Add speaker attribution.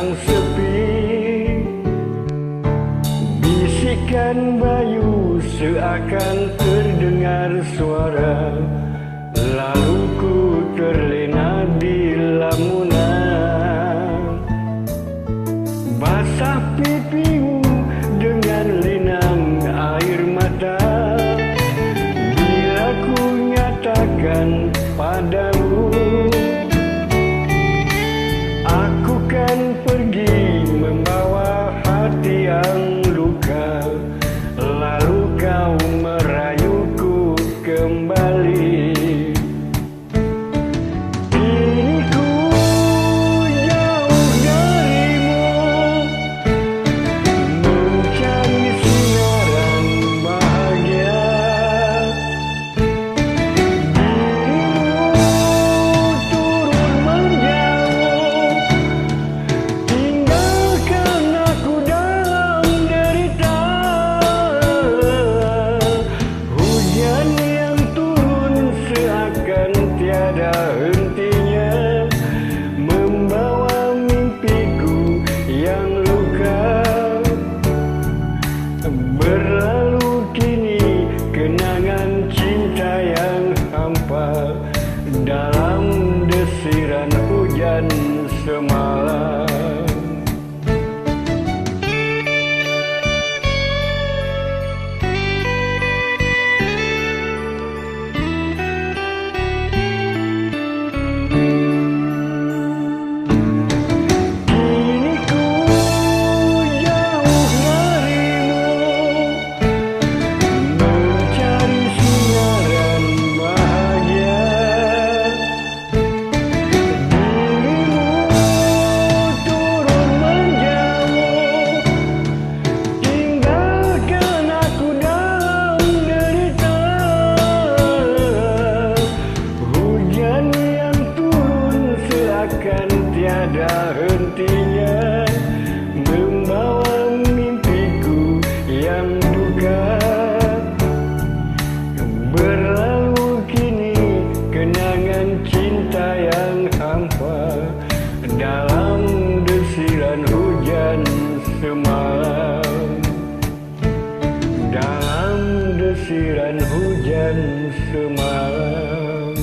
Speaker 1: yang sepi, bisikan bayu seakan terdengar suara, lalu ku terlena di lamunan. Basah pipimu dengan linang air mata, bila ku nyatakan padamu, aku kan pergi membawa hati yang luka, lalu kau merayuku kembali. Kini ku jauh darimu, mencari sinaran bahagia. Dirimu turun menjauh, tinggalkan aku dalam derita. Hujan yang turun seakan tiada hentinya, membawa mimpiku yang luka. Berlalu kini kenangan cinta yang hampa, dalam desiran hujan semalam. Kini ku jauh darimu, mencari sinaran bahagia. Dirimu turun menjauh, tinggalkan aku dalam derita. Hujan yang turun seakan tiada hentinya, membawa mimpiku yang duka. Berlalu kini kenangan cinta yang hampa, dalam desiran hujan semalam. Dalam desiran hujan semalam.